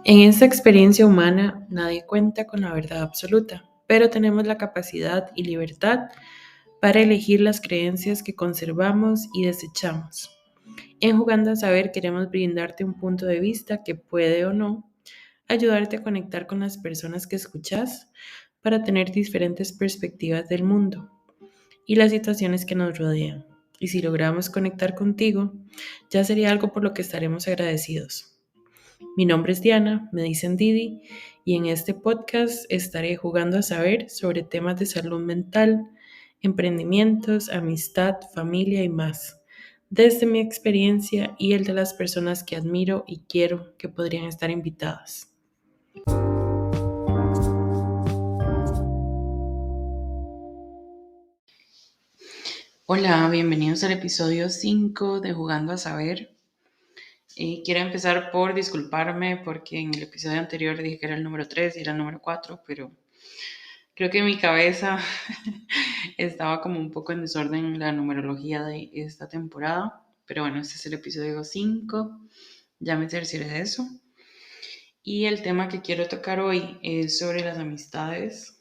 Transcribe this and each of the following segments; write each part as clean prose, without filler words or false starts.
En esta experiencia humana nadie cuenta con la verdad absoluta, pero tenemos la capacidad y libertad para elegir las creencias que conservamos y desechamos. En Jugando a Saber queremos brindarte un punto de vista que puede o no ayudarte a conectar con las personas que escuchas para tener diferentes perspectivas del mundo y las situaciones que nos rodean. Y si logramos conectar contigo, ya sería algo por lo que estaremos agradecidos. Mi nombre es Diana, me dicen Didi, y en este podcast estaré jugando a saber sobre temas de salud mental, emprendimientos, amistad, familia y más, desde mi experiencia y el de las personas que admiro y quiero que podrían estar invitadas. Hola, bienvenidos al episodio 5 de Jugando a Saber. Quiero empezar por disculparme porque en el episodio anterior dije que era el número 3 y era el número 4, pero creo que en mi cabeza estaba como un poco en desorden la numerología de esta temporada. Pero bueno, este es el episodio 5, ya me cercioré de eso. Y el tema que quiero tocar hoy es sobre las amistades.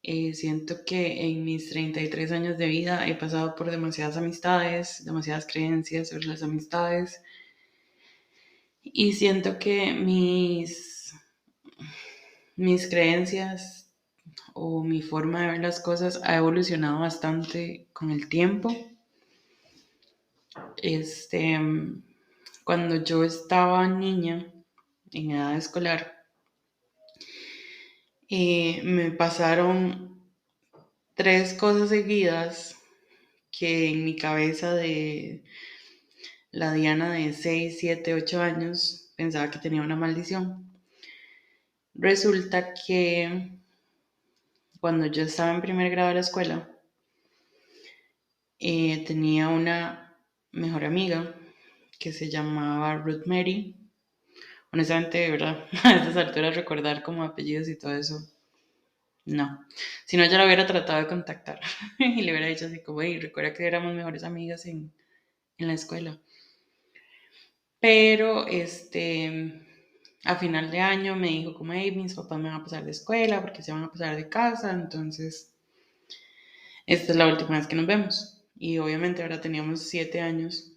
Siento que en mis 33 años de vida he pasado por demasiadas amistades, demasiadas creencias sobre las amistades. Y siento que mis creencias o mi forma de ver las cosas ha evolucionado bastante con el tiempo. Cuando yo estaba niña, en edad escolar, me pasaron 3 cosas seguidas que en mi cabeza de la Diana de 6, 7, 8 años pensaba que tenía una maldición. Resulta que cuando yo estaba en primer grado de la escuela, tenía una mejor amiga que se llamaba Ruth Mary. Honestamente, de verdad, a estas alturas recordar como apellidos y todo eso, no. Si no, ya la hubiera tratado de contactar y le hubiera dicho así como, hey, recuerda que éramos mejores amigas en la escuela. Pero, a final de año me dijo como, hey, mis papás me van a pasar de escuela porque se van a pasar de casa, entonces esta es la última vez que nos vemos. Y obviamente ahora teníamos 7 años.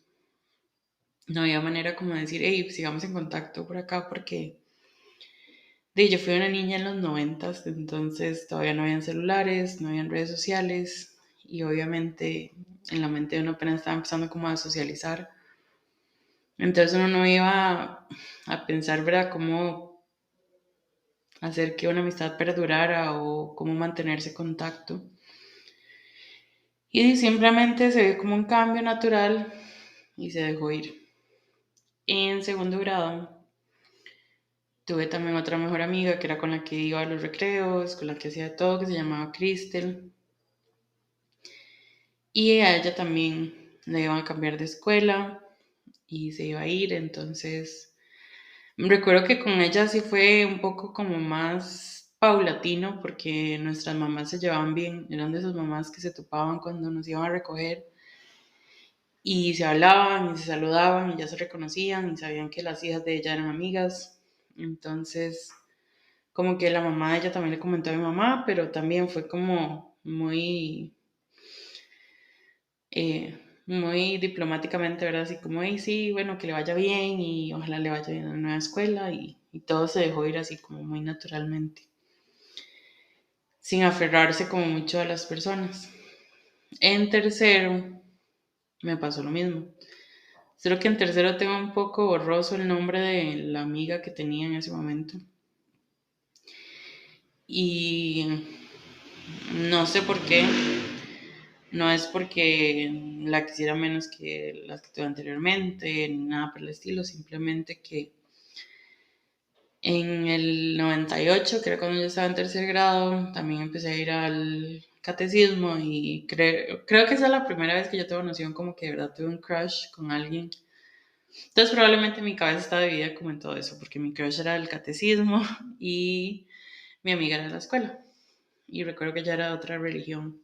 No había manera como de decir, hey, sigamos en contacto por acá porque yo fui una niña en los 90, entonces todavía no habían celulares, no habían redes sociales y obviamente en la mente de uno apenas estaba empezando como a socializar. Entonces uno no iba a pensar, ¿verdad?, cómo hacer que una amistad perdurara o cómo mantenerse en contacto. Y simplemente se ve como un cambio natural y se dejó ir. En segundo grado tuve también otra mejor amiga que era con la que iba a los recreos, con la que hacía todo, que se llamaba Crystal. Y a ella también le iban a cambiar de escuela y se iba a ir, entonces recuerdo que con ella sí fue un poco como más paulatino porque nuestras mamás se llevaban bien, eran de esas mamás que se topaban cuando nos iban a recoger y se hablaban y se saludaban y ya se reconocían y sabían que las hijas de ella eran amigas. Entonces, como que la mamá de ella también le comentó a mi mamá, pero también fue como muy diplomáticamente, ¿verdad? Así como, hey, sí, bueno, que le vaya bien y ojalá le vaya bien en la nueva escuela y todo se dejó ir así como muy naturalmente, sin aferrarse como mucho a las personas. En tercero me pasó lo mismo. Solo que en tercero tengo un poco borroso el nombre de la amiga que tenía en ese momento. Y no sé por qué. No es porque la quisiera menos que las que tuve anteriormente, ni nada por el estilo. Simplemente que en el 98, que era cuando yo estaba en tercer grado, también empecé a ir al catecismo y creo que esa es la primera vez que yo tuve noción como que de verdad tuve un crush con alguien. Entonces probablemente mi cabeza está dividida como en todo eso, porque mi crush era el catecismo y mi amiga era de la escuela. Y recuerdo que ella era de otra religión.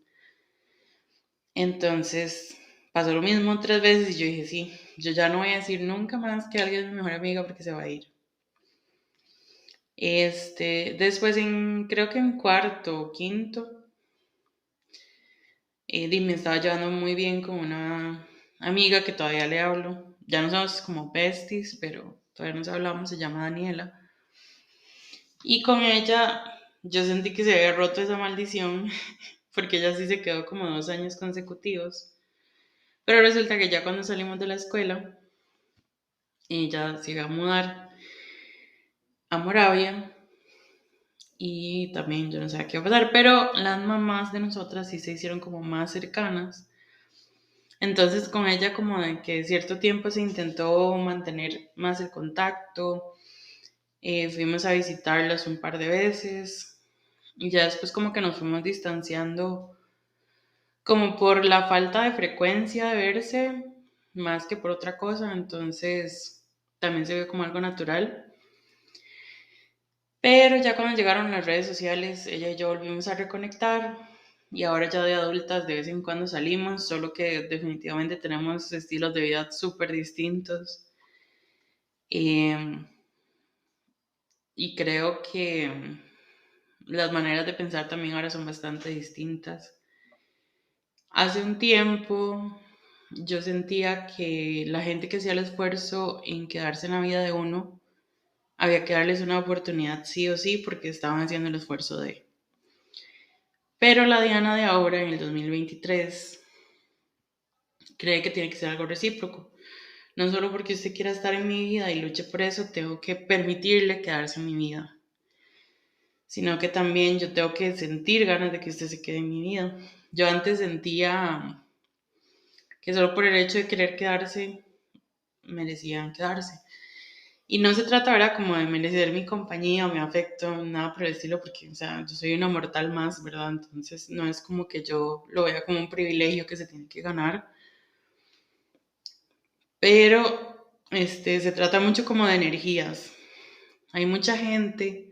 Entonces pasó lo mismo 3 veces y yo dije, sí, yo ya no voy a decir nunca más que alguien es mi mejor amiga porque se va a ir. Después creo que en cuarto o quinto, me estaba llevando muy bien con una amiga que todavía le hablo. Ya no somos como besties, pero todavía nos hablamos, se llama Daniela. Y con ella yo sentí que se había roto esa maldición, porque ella sí se quedó como 2 años consecutivos. Pero resulta que ya cuando salimos de la escuela, ella se iba a mudar a Moravia y también yo no sabía qué iba a pasar, pero las mamás de nosotras sí se hicieron como más cercanas. Entonces con ella como de que cierto tiempo se intentó mantener más el contacto, fuimos a visitarlas un par de veces y ya después como que nos fuimos distanciando como por la falta de frecuencia de verse más que por otra cosa, entonces también se ve como algo natural. Pero ya cuando llegaron las redes sociales, ella y yo volvimos a reconectar y ahora ya de adultas de vez en cuando salimos, solo que definitivamente tenemos estilos de vida súper distintos. Em, y creo que las maneras de pensar también ahora son bastante distintas. Hace un tiempo yo sentía que la gente que hacía el esfuerzo en quedarse en la vida de uno, había que darles una oportunidad sí o sí porque estaban haciendo el esfuerzo de. Pero la Diana de ahora, en el 2023, cree que tiene que ser algo recíproco. No solo porque usted quiera estar en mi vida y luche por eso, tengo que permitirle quedarse en mi vida, sino que también yo tengo que sentir ganas de que usted se quede en mi vida. Yo antes sentía que solo por el hecho de querer quedarse, merecían quedarse. Y no se trata, ¿verdad? Como de merecer mi compañía o mi afecto, nada por el estilo, porque, o sea, yo soy una mortal más, ¿verdad? Entonces no es como que yo lo vea como un privilegio que se tiene que ganar, pero se trata mucho como de energías. Hay mucha gente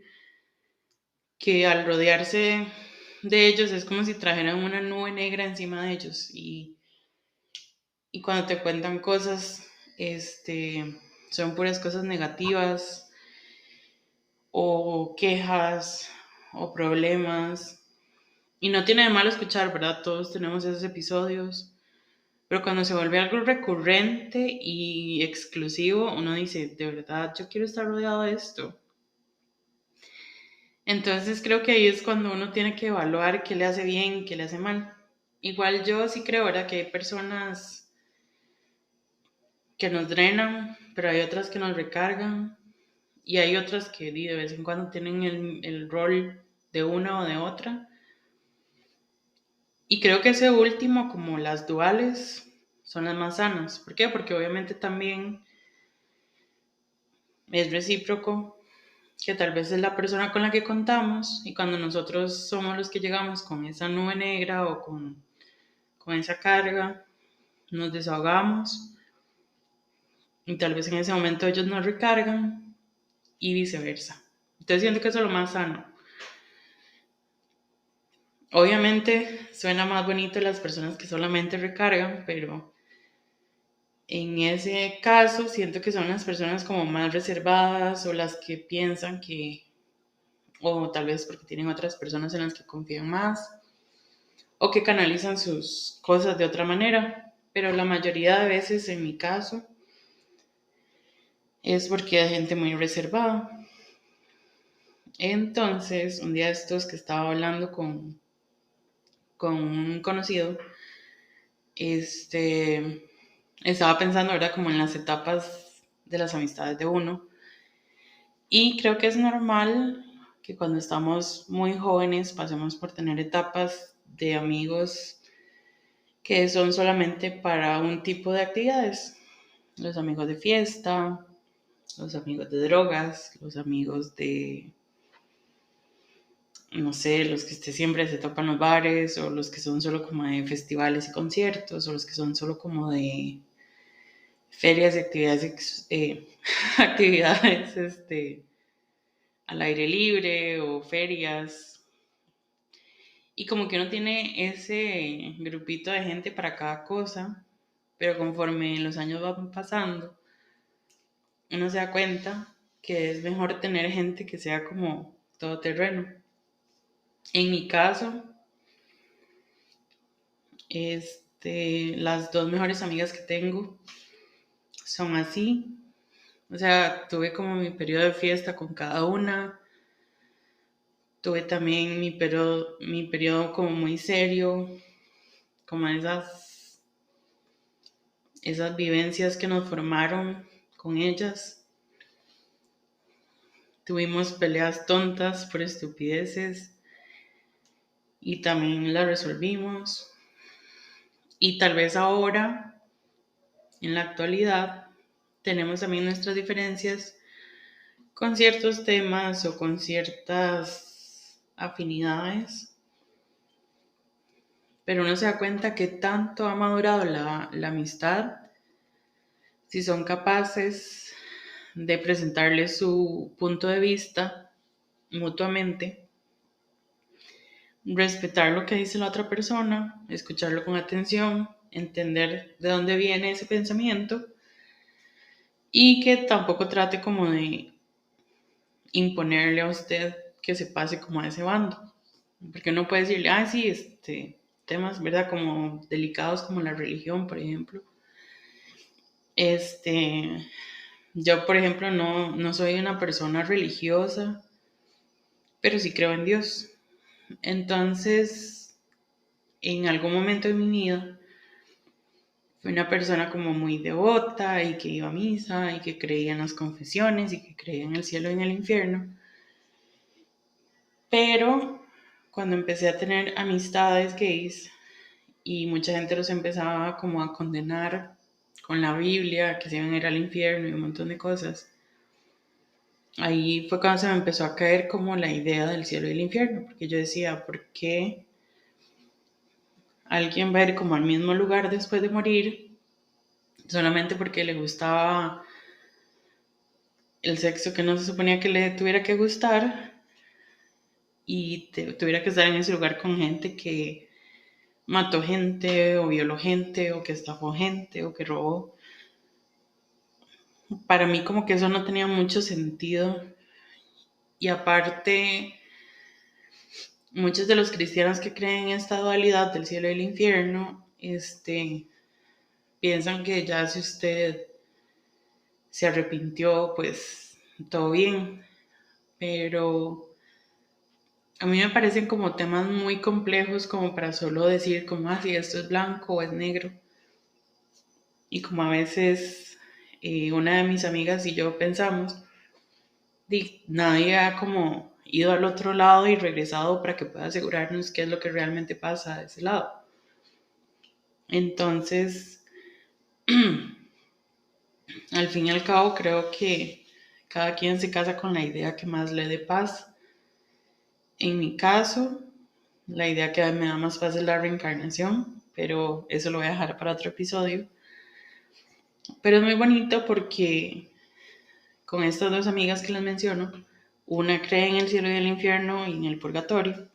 que al rodearse de ellos es como si trajeran una nube negra encima de ellos y cuando te cuentan cosas, son puras cosas negativas o quejas o problemas. Y no tiene de malo escuchar, ¿verdad? Todos tenemos esos episodios. Pero cuando se vuelve algo recurrente y exclusivo, uno dice, de verdad, yo quiero estar rodeado de esto. Entonces creo que ahí es cuando uno tiene que evaluar qué le hace bien, qué le hace mal. Igual yo sí creo, ¿verdad? Que hay personas que nos drenan, pero hay otras que nos recargan. Y hay otras que de vez en cuando tienen el rol de una o de otra. Y creo que ese último, como las duales, son las más sanas. ¿Por qué? Porque obviamente también es recíproco que tal vez es la persona con la que contamos y cuando nosotros somos los que llegamos con esa nube negra o con esa carga, nos desahogamos y tal vez en ese momento ellos nos recargan y viceversa. Entonces siento que eso es lo más sano. Obviamente suena más bonito las personas que solamente recargan, pero en ese caso siento que son las personas como más reservadas o las que piensan que, o tal vez porque tienen otras personas en las que confían más o que canalizan sus cosas de otra manera. Pero la mayoría de veces, en mi caso, es porque hay gente muy reservada. Entonces, un día de estos que estaba hablando con un conocido, estaba pensando ahora como en las etapas de las amistades de uno. Y creo que es normal que cuando estamos muy jóvenes pasemos por tener etapas de amigos que son solamente para un tipo de actividades. Los amigos de fiesta, los amigos de drogas, los amigos de, no sé, los que siempre se topan los bares, o los que son solo como de festivales y conciertos, o los que son solo como de ferias y actividades, actividades al aire libre o ferias. Y como que uno tiene ese grupito de gente para cada cosa, pero conforme los años van pasando, uno se da cuenta que es mejor tener gente que sea como todoterreno. En mi caso, las dos mejores amigas que tengo son así. O sea, tuve como mi periodo de fiesta con cada una. Tuve también mi periodo como muy serio, como esas vivencias que nos formaron con ellas. Tuvimos peleas tontas por estupideces y también las resolvimos. Y tal vez ahora, en la actualidad, tenemos también nuestras diferencias con ciertos temas o con ciertas afinidades, pero uno se da cuenta que tanto ha madurado la amistad si son capaces de presentarle su punto de vista mutuamente, respetar lo que dice la otra persona, escucharlo con atención, entender de dónde viene ese pensamiento y que tampoco trate como de imponerle a usted que se pase como a ese bando. Porque uno puede decirle, sí, temas, ¿verdad? Como delicados como la religión, por ejemplo. Yo, por ejemplo, no soy una persona religiosa, pero sí creo en Dios. Entonces, en algún momento de mi vida, fui una persona como muy devota y que iba a misa y que creía en las confesiones y que creía en el cielo y en el infierno. Pero cuando empecé a tener amistades gays y mucha gente los empezaba como a condenar con la Biblia, que se iban a ir al infierno y un montón de cosas, ahí fue cuando se me empezó a caer como la idea del cielo y el infierno, porque yo decía, ¿por qué alguien va a ir como al mismo lugar después de morir solamente porque le gustaba el sexo que no se suponía que le tuviera que gustar y tuviera que estar en ese lugar con gente que mató gente o violó gente o que estafó gente o que robó? Para mí como que eso no tenía mucho sentido y aparte muchos de los cristianos que creen en esta dualidad del cielo y el infierno, piensan que ya si usted se arrepintió, pues todo bien, pero a mí me parecen como temas muy complejos como para solo decir como, si esto es blanco o es negro. Y como a veces una de mis amigas y yo pensamos, nadie ha como ido al otro lado y regresado para que pueda asegurarnos qué es lo que realmente pasa de ese lado. Entonces, al fin y al cabo, creo que cada quien se casa con la idea que más le dé paz. En mi caso, la idea que me da más paz es la reencarnación, pero eso lo voy a dejar para otro episodio. Pero es muy bonito porque con estas dos amigas que les menciono, una cree en el cielo y el infierno y en el purgatorio,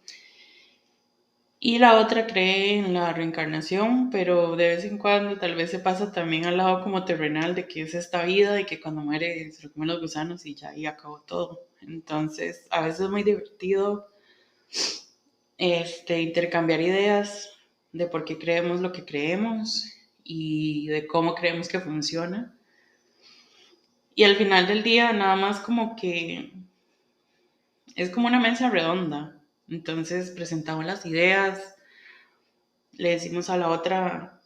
y la otra cree en la reencarnación, pero de vez en cuando tal vez se pasa también al lado como terrenal de que es esta vida y que cuando muere se lo comen los gusanos y ya ahí acabó todo. Entonces, a veces es muy divertido intercambiar ideas de por qué creemos lo que creemos y de cómo creemos que funciona. Y al final del día, nada más como que es como una mesa redonda. Entonces presentamos las ideas, le decimos a la otra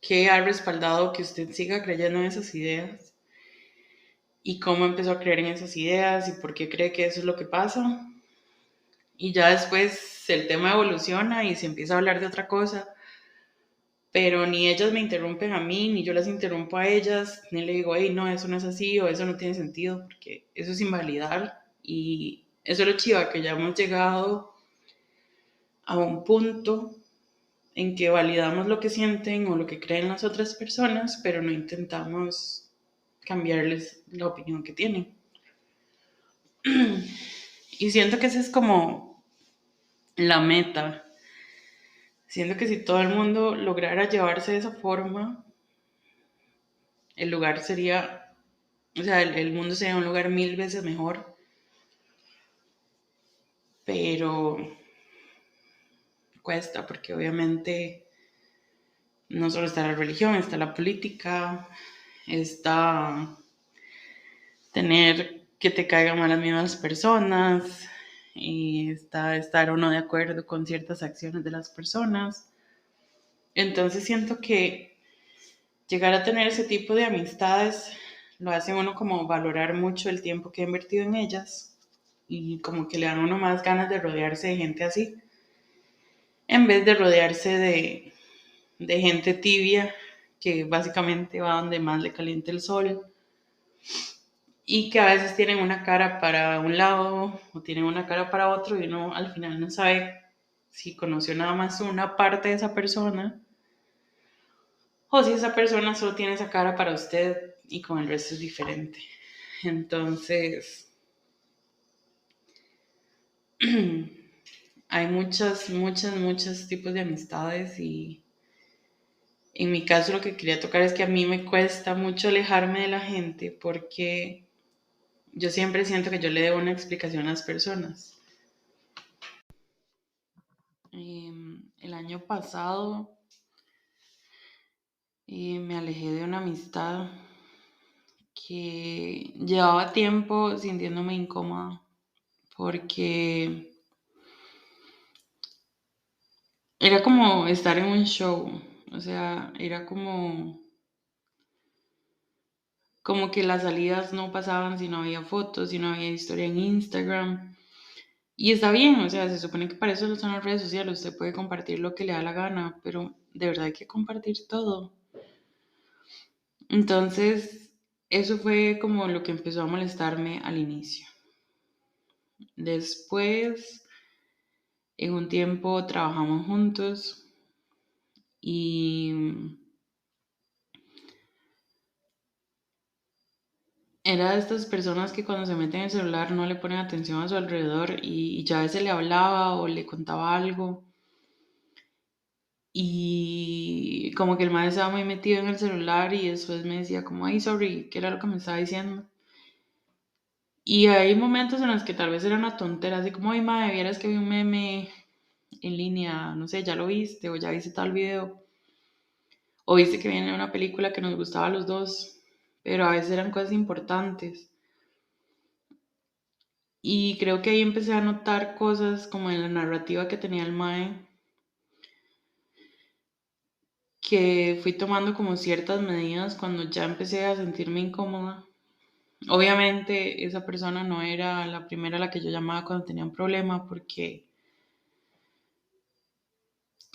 que ha respaldado que usted siga creyendo en esas ideas y cómo empezó a creer en esas ideas y por qué cree que eso es lo que pasa. Y ya después el tema evoluciona y se empieza a hablar de otra cosa, pero ni ellas me interrumpen a mí, ni yo las interrumpo a ellas, ni le digo, hey, no, eso no es así o eso no tiene sentido, porque eso es invalidar. Y eso es lo chiva, que ya hemos llegado a un punto en que validamos lo que sienten o lo que creen las otras personas, pero no intentamos cambiarles la opinión que tienen. Y siento que esa es como la meta. Siento que si todo el mundo lograra llevarse de esa forma, el lugar sería O sea, el mundo sería un lugar mil veces mejor, pero cuesta porque obviamente no solo está la religión, está la política, está tener que te caigan mal las mismas personas y está estar o no de acuerdo con ciertas acciones de las personas. Entonces siento que llegar a tener ese tipo de amistades lo hace uno como valorar mucho el tiempo que ha invertido en ellas y como que le dan a uno más ganas de rodearse de gente así, en vez de rodearse de gente tibia que básicamente va donde más le caliente el sol y que a veces tienen una cara para un lado o tienen una cara para otro y uno al final no sabe si conoció nada más una parte de esa persona o si esa persona solo tiene esa cara para usted y con el resto es diferente. Entonces, hay muchos tipos de amistades y en mi caso lo que quería tocar es que a mí me cuesta mucho alejarme de la gente porque yo siempre siento que yo le debo una explicación a las personas. El año pasado me alejé de una amistad que llevaba tiempo sintiéndome incómoda porque era como estar en un show, o sea, era como que las salidas no pasaban si no había fotos, si no había historia en Instagram. Y está bien, o sea, se supone que para eso son las redes sociales, usted puede compartir lo que le da la gana, pero de verdad hay que compartir todo. Entonces, eso fue como lo que empezó a molestarme al inicio. Después, en un tiempo trabajamos juntos y era de estas personas que cuando se meten en el celular no le ponen atención a su alrededor y ya a veces le hablaba o le contaba algo y como que el man estaba muy metido en el celular y después me decía como, ay, sorry, ¿qué era lo que me estaba diciendo? Y hay momentos en los que tal vez era una tontera, así como, ay, madre, vieras que vi un meme en línea, no sé, ya lo viste o ya viste tal video o viste que viene una película que nos gustaba a los dos, pero a veces eran cosas importantes. Y creo que ahí empecé a notar cosas como en la narrativa que tenía el Mae, que fui tomando como ciertas medidas cuando ya empecé a sentirme incómoda. Obviamente esa persona no era la primera a la que yo llamaba cuando tenía un problema, porque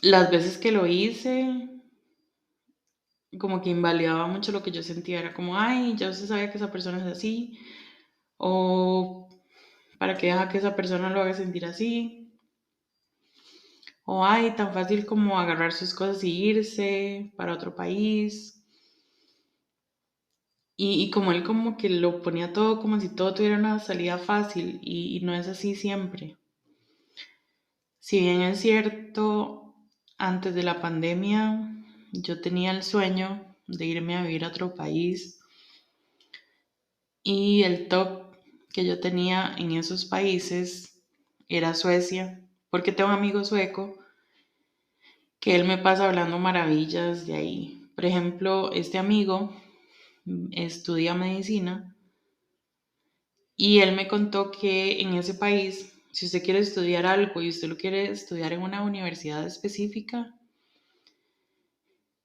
las veces que lo hice, como que invalidaba mucho lo que yo sentía. Era como, ay, ya usted sabía que esa persona es así, o para qué deja que esa persona lo haga sentir así, o ay, tan fácil como agarrar sus cosas y irse para otro país. Y como él como que lo ponía todo como si todo tuviera una salida fácil y no es así siempre. Si bien es cierto, antes de la pandemia yo tenía el sueño de irme a vivir a otro país y el top que yo tenía en esos países era Suecia, porque tengo un amigo sueco que él me pasa hablando maravillas de ahí. Por ejemplo, este amigo estudia medicina y él me contó que en ese país, si usted quiere estudiar algo y usted lo quiere estudiar en una universidad específica,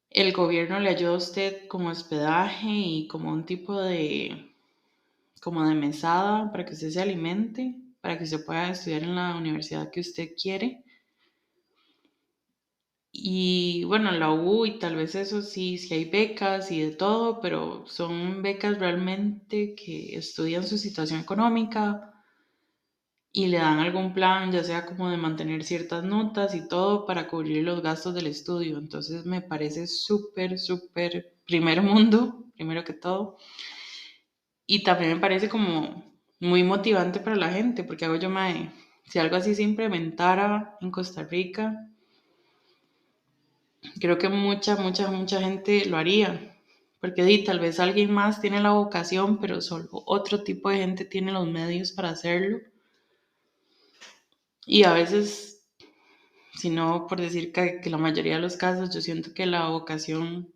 el gobierno le ayuda a usted como hospedaje y como un tipo como de mesada para que usted se alimente, para que usted pueda estudiar en la universidad que usted quiere. Y bueno, la U y tal vez eso sí, sí hay becas y de todo, pero son becas realmente que estudian su situación económica y le dan algún plan, ya sea como de mantener ciertas notas y todo para cubrir los gastos del estudio. Entonces me parece súper primer mundo, primero que todo. Y también me parece como muy motivante para la gente, porque hago yo, mae, si algo así se implementara en Costa Rica, creo que mucha gente lo haría. porque tal vez alguien más tiene la vocación, pero solo otro tipo de gente tiene los medios para hacerlo. Y a veces, si no por decir que la mayoría de los casos, yo siento que la vocación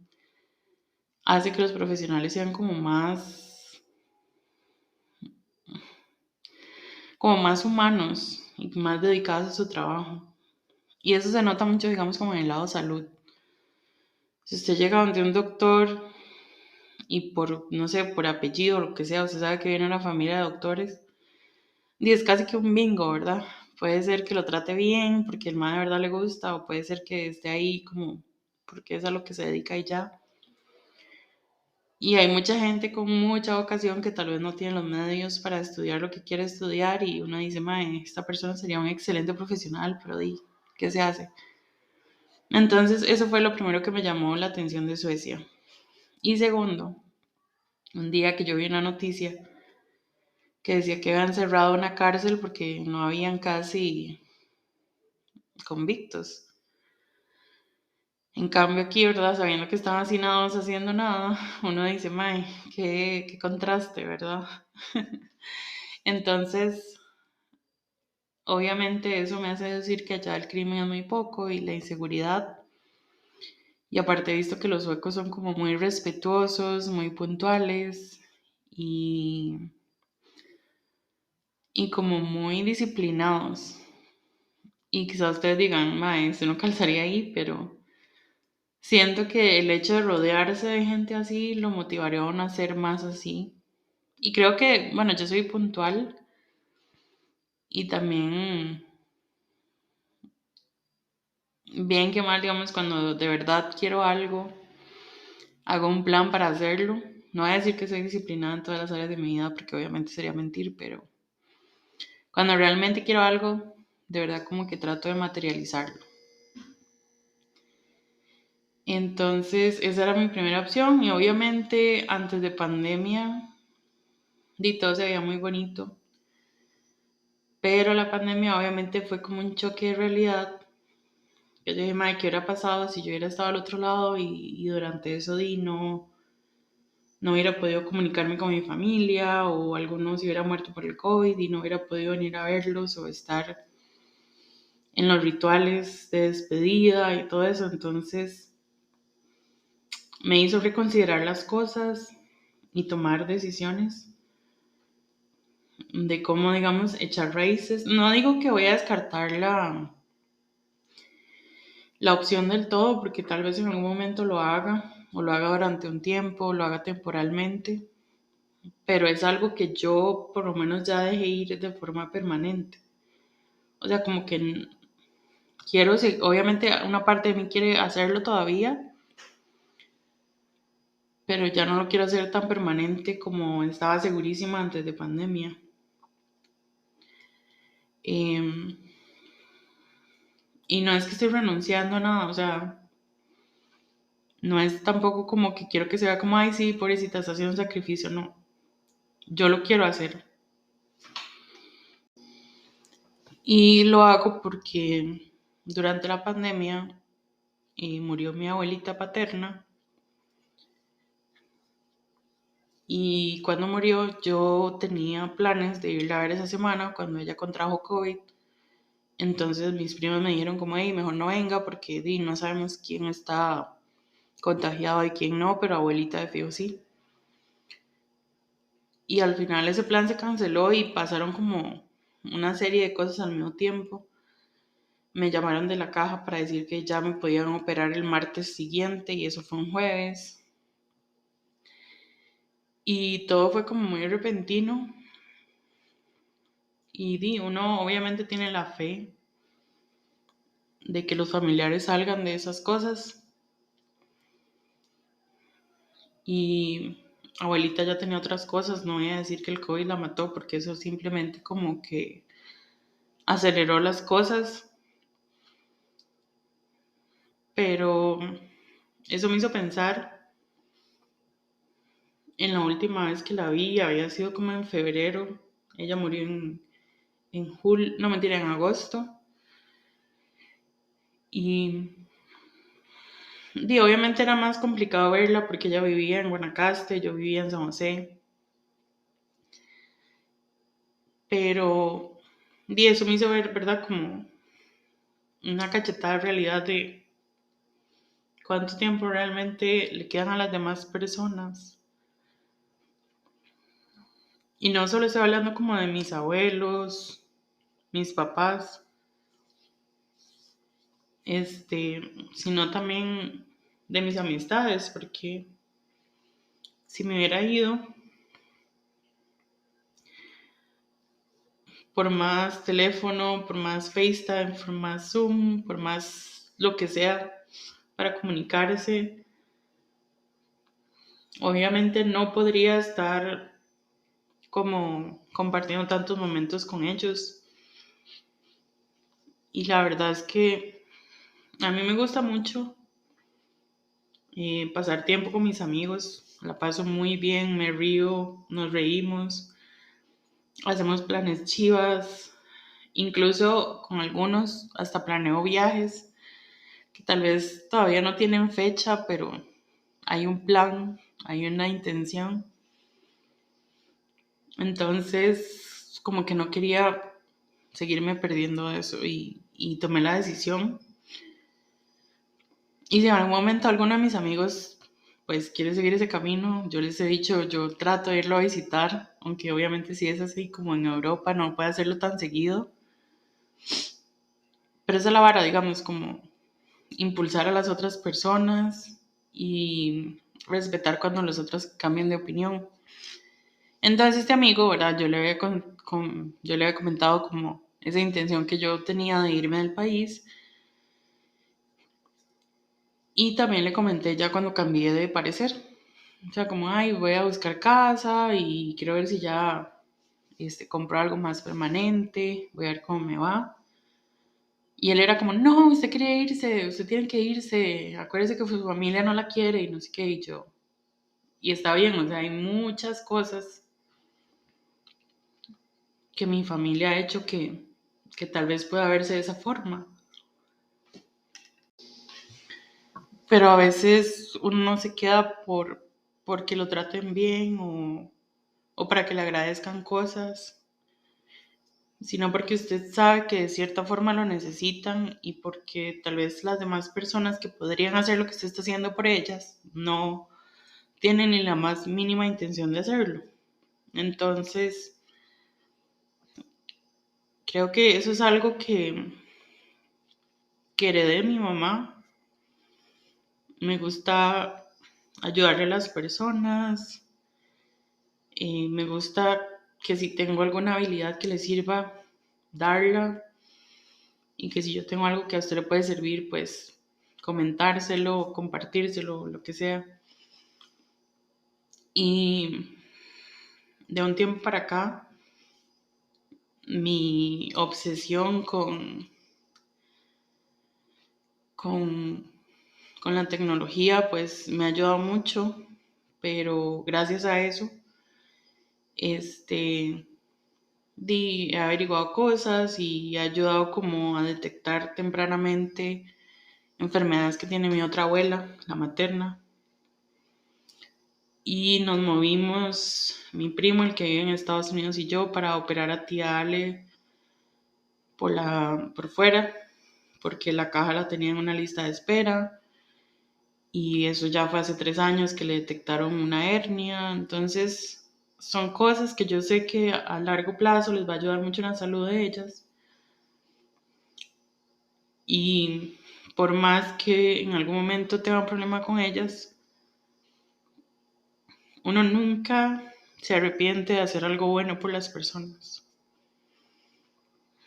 hace que los profesionales sean como más humanos y más dedicados a su trabajo. Y eso se nota mucho, digamos, como en el lado de salud. Si usted llega donde un doctor y por, no sé, por apellido o lo que sea, usted sabe que viene una familia de doctores, y es casi que un bingo, ¿verdad? Puede ser que lo trate bien porque el man de verdad le gusta, o puede ser que esté ahí como porque es a lo que se dedica y ya. Y hay mucha gente con mucha vocación que tal vez no tiene los medios para estudiar lo que quiere estudiar y uno dice, mae, esta persona sería un excelente profesional, pero ¿qué se hace? Entonces, eso fue lo primero que me llamó la atención de Suecia. Y segundo, un día que yo vi una noticia que decía que habían cerrado una cárcel porque no habían casi convictos. En cambio aquí, ¿verdad? Sabiendo que están hacinados haciendo nada, uno dice, mae, qué contraste, ¿verdad? Entonces, obviamente eso me hace decir que allá el crimen es muy poco y la inseguridad. Y aparte he visto que los suecos son como muy respetuosos, muy puntuales y, y como muy disciplinados. Y quizás ustedes digan, mae, usted no calzaría ahí, pero siento que el hecho de rodearse de gente así lo motivaría a uno a ser más así. Y creo que, bueno, yo soy puntual y también, bien que mal, digamos, cuando de verdad quiero algo, hago un plan para hacerlo. No voy a decir que soy disciplinada en todas las áreas de mi vida porque obviamente sería mentir, pero cuando realmente quiero algo, de verdad como que trato de materializarlo. Entonces, esa era mi primera opción y obviamente antes de pandemia, todo se veía muy bonito, pero la pandemia obviamente fue como un choque de realidad. Yo dije, madre, ¿qué hubiera pasado si yo hubiera estado al otro lado y durante eso no hubiera podido comunicarme con mi familia o alguno se hubiera muerto por el COVID y no hubiera podido venir a verlos o estar en los rituales de despedida y todo eso? Entonces me hizo reconsiderar las cosas y tomar decisiones de cómo, digamos, echar raíces. No digo que voy a descartar la opción del todo, porque tal vez en algún momento lo haga, o lo haga durante un tiempo, o lo haga temporalmente, pero es algo que yo por lo menos ya dejé ir de forma permanente. O sea, como que quiero, obviamente una parte de mí quiere hacerlo todavía, pero ya no lo quiero hacer tan permanente como estaba segurísima antes de pandemia. Em, y no es que estoy renunciando a nada, o sea, no es tampoco como que quiero que se vea como, ay, sí, pobrecita, está haciendo un sacrificio, no. Yo lo quiero hacer. Y lo hago porque durante la pandemia murió mi abuelita paterna. Y cuando murió yo tenía planes de irla a ver esa semana cuando ella contrajo COVID. Entonces mis primos me dijeron como, hey, mejor no venga porque no sabemos quién está contagiado y quién no, pero abuelita de fijo sí. Y al final ese plan se canceló y pasaron como una serie de cosas al mismo tiempo. Me llamaron de la caja para decir que ya me podían operar el martes siguiente y eso fue un jueves. Y todo fue como muy repentino. Y uno obviamente tiene la fe de que los familiares salgan de esas cosas. Y abuelita ya tenía otras cosas, no voy a decir que el COVID la mató porque eso simplemente como que aceleró las cosas. Pero eso me hizo pensar en la última vez que la vi, había sido como en febrero. Ella murió en julio, no mentira, en agosto. Y Obviamente era más complicado verla porque ella vivía en Guanacaste, yo vivía en San José, pero eso me hizo ver, ¿verdad? Como una cachetada de realidad de cuánto tiempo realmente le quedan a las demás personas. Y no solo estoy hablando como de mis abuelos, mis papás, sino también de mis amistades, porque si me hubiera ido, por más teléfono, por más FaceTime, por más Zoom, por más lo que sea para comunicarse, obviamente no podría estar como compartiendo tantos momentos con ellos. Y la verdad es que a mí me gusta mucho pasar tiempo con mis amigos. La paso muy bien, me río, nos reímos, hacemos planes chivas, incluso con algunos hasta planeo viajes que tal vez todavía no tienen fecha, pero hay un plan, hay una intención. Entonces, como que no quería seguirme perdiendo eso y tomé la decisión. Y si en algún momento alguno de mis amigos pues quiere seguir ese camino, yo les he dicho, yo trato de irlo a visitar, aunque obviamente si es así como en Europa no puede hacerlo tan seguido. Pero esa es la vara, digamos, como impulsar a las otras personas y respetar cuando los otros cambian de opinión. Entonces este amigo, ¿verdad? Yo le había comentado como esa intención que yo tenía de irme del país y también le comenté ya cuando cambié de parecer. O sea, como, ay, voy a buscar casa y quiero ver si ya compro algo más permanente, voy a ver cómo me va. Y él era como, no, usted quiere irse, usted tiene que irse, acuérdese que su familia no la quiere y no sé qué, y yo. Y está bien, o sea, hay muchas cosas que mi familia ha hecho que tal vez pueda verse de esa forma. Pero a veces uno no se queda porque lo traten bien o para que le agradezcan cosas, sino porque usted sabe que de cierta forma lo necesitan y porque tal vez las demás personas que podrían hacer lo que usted está haciendo por ellas no tienen ni la más mínima intención de hacerlo. Entonces, creo que eso es algo que heredé de mi mamá. Me gusta ayudarle a las personas. Me gusta que si tengo alguna habilidad que le sirva, darla. Y que si yo tengo algo que a usted le puede servir, pues comentárselo, compartírselo, lo que sea. Y de un tiempo para acá, mi obsesión con, con la tecnología, pues me ha ayudado mucho, pero gracias a eso, este, he averiguado cosas y he ayudado como a detectar tempranamente enfermedades que tiene mi otra abuela, la materna. Y nos movimos, mi primo, el que vive en Estados Unidos, y yo, para operar a tía Ale por fuera, porque la caja la tenía en una lista de espera. Y eso ya fue hace 3 años que le detectaron una hernia. Entonces, son cosas que yo sé que a largo plazo les va a ayudar mucho en la salud de ellas. Y por más que en algún momento tenga un problema con ellas, uno nunca se arrepiente de hacer algo bueno por las personas.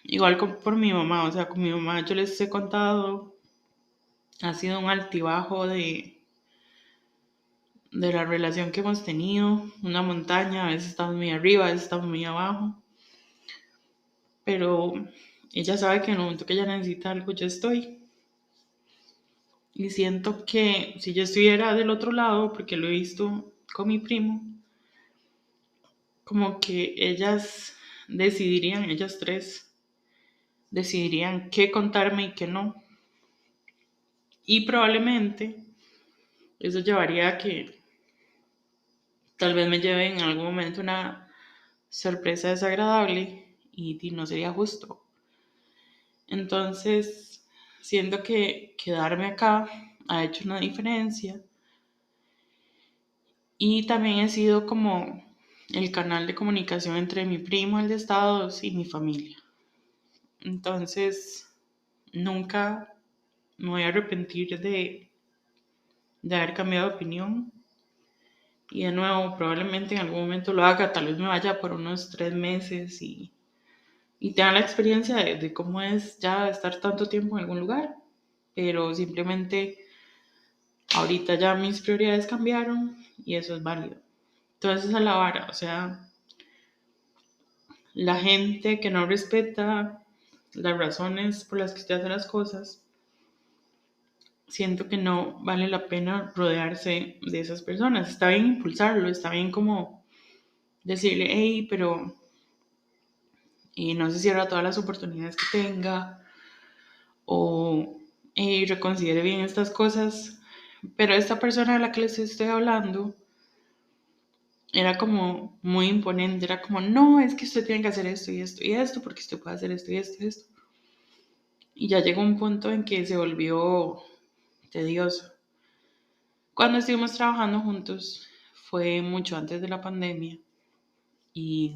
Igual por mi mamá, o sea, con mi mamá yo les he contado, ha sido un altibajo de la relación que hemos tenido, una montaña, a veces estamos muy arriba, a veces estamos muy abajo, pero ella sabe que en el momento que ella necesita algo yo estoy. Y siento que si yo estuviera del otro lado, porque lo he visto con mi primo, como que ellas tres, decidirían qué contarme y qué no. Y probablemente Eso llevaría a que tal vez me lleve en algún momento una sorpresa desagradable y no sería justo. Entonces, siento que quedarme acá ha hecho una diferencia y también he sido como el canal de comunicación entre mi primo, el de Estados, y mi familia. Entonces, nunca me voy a arrepentir de haber cambiado de opinión. Y de nuevo, probablemente en algún momento lo haga, tal vez me vaya por unos 3 meses y tenga la experiencia de cómo es ya estar tanto tiempo en algún lugar. Pero simplemente ahorita ya mis prioridades cambiaron y eso es válido. Entonces a la vara, o sea, la gente que no respeta las razones por las que usted hace las cosas, siento que no vale la pena rodearse de esas personas. Está bien impulsarlo, está bien como decirle, hey, pero no se cierra todas las oportunidades que tenga o reconsidere bien estas cosas. Pero esta persona a la que les estoy hablando era como muy imponente, era como, no, es que usted tiene que hacer esto y esto y esto, porque usted puede hacer esto y esto y esto. Y ya llegó un punto en que se volvió tedioso. Cuando estuvimos trabajando juntos fue mucho antes de la pandemia y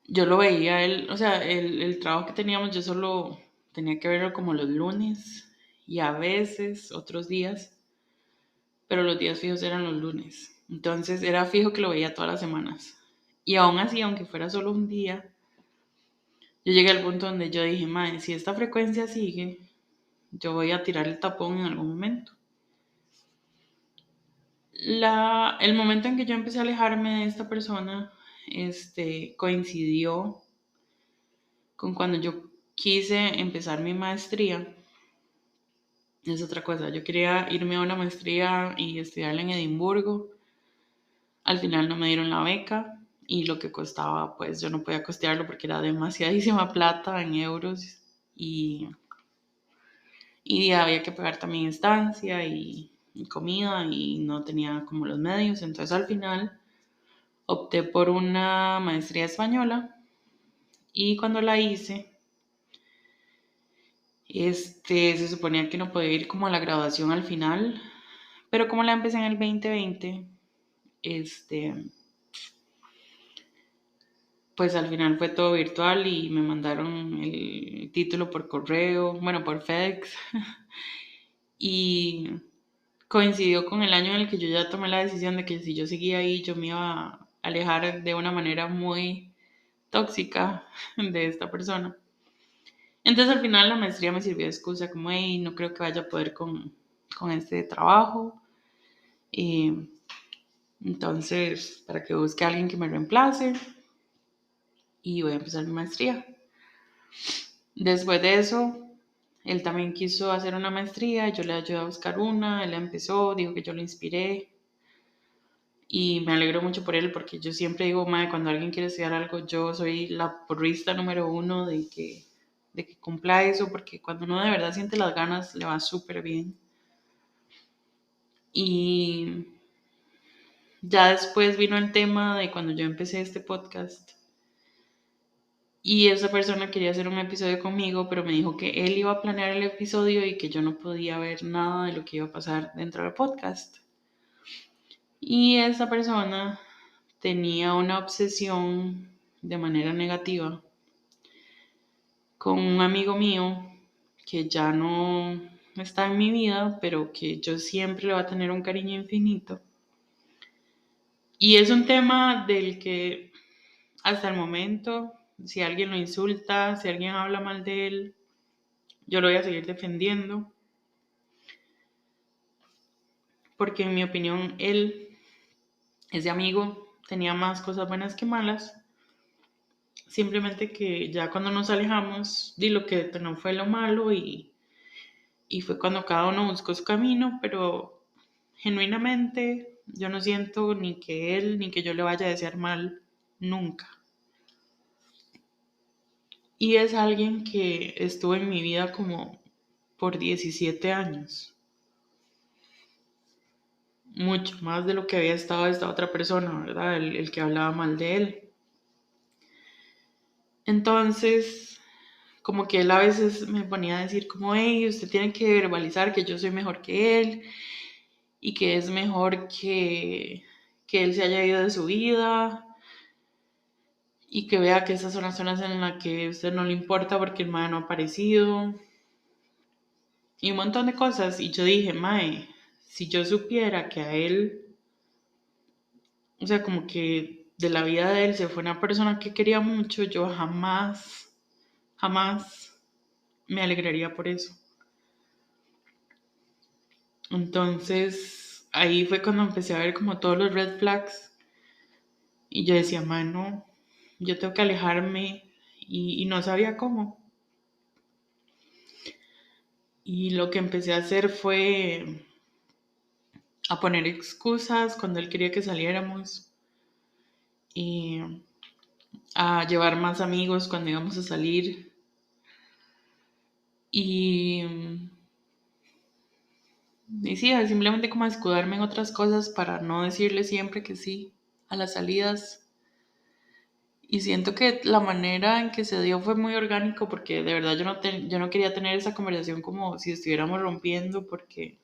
yo lo veía él, o sea, el trabajo que teníamos yo solo tenía que verlo como los lunes y a veces otros días, pero los días fijos eran los lunes. Entonces era fijo que lo veía todas las semanas. Y aún así, aunque fuera solo un día, yo llegué al punto donde yo dije, madre, si esta frecuencia sigue, yo voy a tirar el tapón en algún momento. El momento en que yo empecé a alejarme de esta persona, coincidió con cuando yo quise empezar mi maestría. Es otra cosa, yo quería irme a una maestría y estudiarla en Edimburgo. Al final no me dieron la beca y lo que costaba, pues yo no podía costearlo porque era demasiadísima plata en euros y, y había que pagar también estancia y comida y no tenía como los medios. Entonces al final opté por una maestría española y cuando la hice, se suponía que no podía ir como a la graduación al final, pero como la empecé en el 2020, este, pues al final fue todo virtual y me mandaron el título por correo, bueno, por FedEx, y coincidió con el año en el que yo ya tomé la decisión de que si yo seguía ahí, yo me iba a alejar de una manera muy tóxica de esta persona. Entonces al final la maestría me sirvió de excusa, como, hey, no creo que vaya a poder con este trabajo. Y entonces, para que busque a alguien que me reemplace y voy a empezar mi maestría. Después de eso, él también quiso hacer una maestría, yo le ayudé a buscar una, él empezó, dijo que yo lo inspiré y me alegro mucho por él porque yo siempre digo, madre, cuando alguien quiere estudiar algo, yo soy la porrista número uno de que cumpla eso, porque cuando uno de verdad siente las ganas, le va súper bien. Y ya después vino el tema de cuando yo empecé este podcast y esa persona quería hacer un episodio conmigo, pero me dijo que él iba a planear el episodio y que yo no podía ver nada de lo que iba a pasar dentro del podcast. Y esa persona tenía una obsesión de manera negativa con un amigo mío que ya no está en mi vida, pero que yo siempre le voy a tener un cariño infinito. Y es un tema del que hasta el momento, si alguien lo insulta, si alguien habla mal de él, yo lo voy a seguir defendiendo, porque en mi opinión él, ese amigo, tenía más cosas buenas que malas. Simplemente que ya cuando nos alejamos, di lo que no fue lo malo y fue cuando cada uno buscó su camino, pero genuinamente yo no siento ni que él ni que yo le vaya a desear mal nunca. Y es alguien que estuvo en mi vida como por 17 años. mucho más de lo que había estado esta otra persona, ¿verdad? El que hablaba mal de él. Entonces, como que él a veces me ponía a decir como, hey, usted tiene que verbalizar que yo soy mejor que él y que es mejor que él se haya ido de su vida y que vea que esas son las zonas en las que a usted no le importa porque el mae no ha aparecido y un montón de cosas. Y yo dije, mae, si yo supiera que a él, o sea, como que de la vida de él se fue una persona que quería mucho, yo jamás, jamás me alegraría por eso. Entonces, ahí fue cuando empecé a ver como todos los red flags y yo decía, mano, yo tengo que alejarme y no sabía cómo. Y lo que empecé a hacer fue a poner excusas cuando él quería que saliéramos y a llevar más amigos cuando íbamos a salir y, y sí, simplemente como a escudarme en otras cosas para no decirle siempre que sí a las salidas. Y siento que la manera en que se dio fue muy orgánico porque de verdad yo no quería tener esa conversación como si estuviéramos rompiendo porque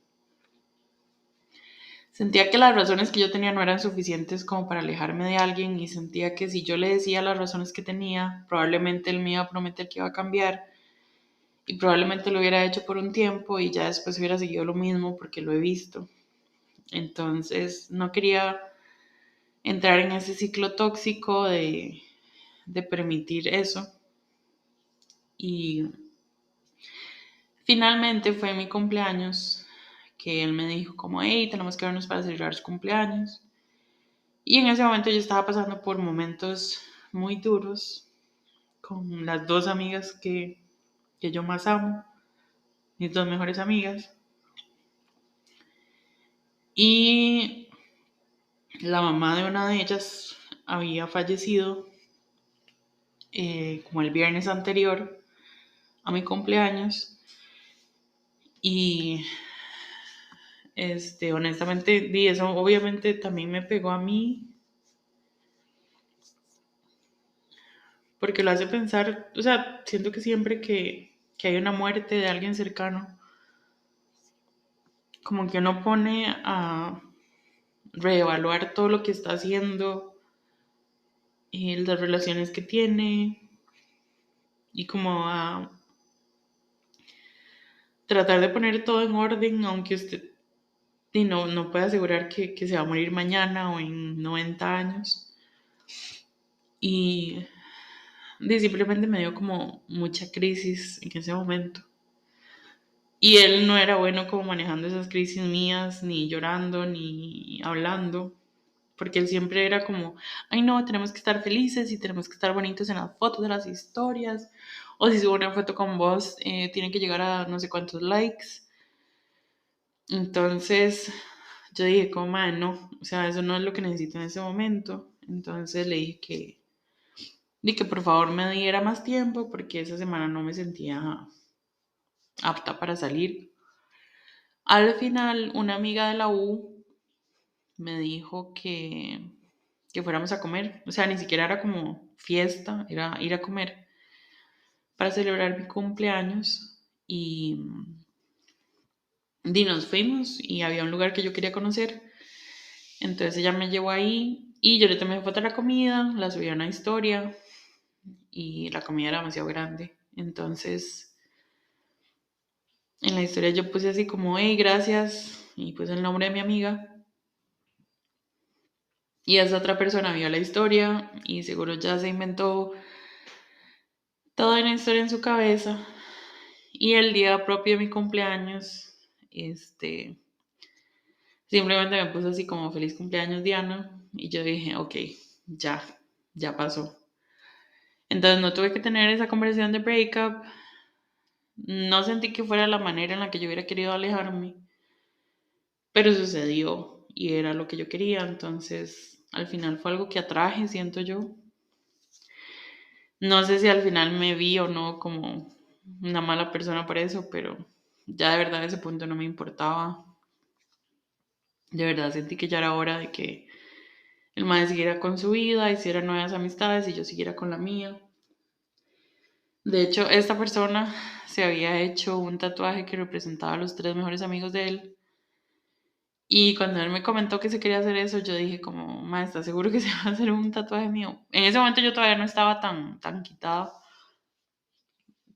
sentía que las razones que yo tenía no eran suficientes como para alejarme de alguien y sentía que si yo le decía las razones que tenía, probablemente él me iba a prometer que iba a cambiar y probablemente lo hubiera hecho por un tiempo y ya después hubiera seguido lo mismo porque lo he visto. Entonces no quería entrar en ese ciclo tóxico de permitir eso. Y finalmente fue mi cumpleaños que él me dijo como, hey, tenemos que vernos para celebrar su cumpleaños. Y en ese momento yo estaba pasando por momentos muy duros con las dos amigas que yo más amo, mis dos mejores amigas. Y la mamá de una de ellas había fallecido como el viernes anterior a mi cumpleaños. Y honestamente, eso obviamente también me pegó a mí porque lo hace pensar, o sea, siento que siempre que hay una muerte de alguien cercano, como que uno pone a reevaluar todo lo que está haciendo, las relaciones que tiene y como a tratar de poner todo en orden, aunque usted no puede asegurar que se va a morir mañana o en 90 años. Y simplemente me dio como mucha crisis en ese momento. Y él no era bueno como manejando esas crisis mías, ni llorando, ni hablando, porque él siempre era como, ay no, tenemos que estar felices y tenemos que estar bonitos en las fotos de las historias, o si subo una foto con vos, tiene que llegar a no sé cuántos likes. Entonces yo dije, como, "Man, no, o sea, eso no es lo que necesito en ese momento". Entonces le dije que por favor me diera más tiempo porque esa semana no me sentía apta para salir. Al final, una amiga de la U me dijo que fuéramos a comer. O sea, ni siquiera era como fiesta, era ir a comer para celebrar mi cumpleaños. Y nos fuimos y había un lugar que yo quería conocer. Entonces ella me llevó ahí y yo le tomé foto a la comida, la subí a una historia y la comida era demasiado grande. Entonces en la historia yo puse así como, hey, gracias, y puse el nombre de mi amiga. Y esa otra persona vio la historia y seguro ya se inventó toda una historia en su cabeza. Y el día propio de mi cumpleaños, simplemente me puso así como feliz cumpleaños Diana. Y yo dije, ok, ya, ya pasó. Entonces no tuve que tener esa conversación de breakup. No sentí que fuera la manera en la que yo hubiera querido alejarme, pero sucedió y era lo que yo quería. Entonces al final fue algo que atraje, siento yo. No sé si al final me vi o no como una mala persona por eso, pero ya de verdad a ese punto no me importaba. De verdad sentí que ya era hora de que el mae siguiera con su vida, hiciera nuevas amistades y yo siguiera con la mía. De hecho, esta persona se había hecho un tatuaje que representaba a los tres mejores amigos de él. Y cuando él me comentó que se quería hacer eso, yo dije como, ma, ¿estás seguro que se va a hacer un tatuaje mío? En ese momento yo todavía no estaba tan quitada,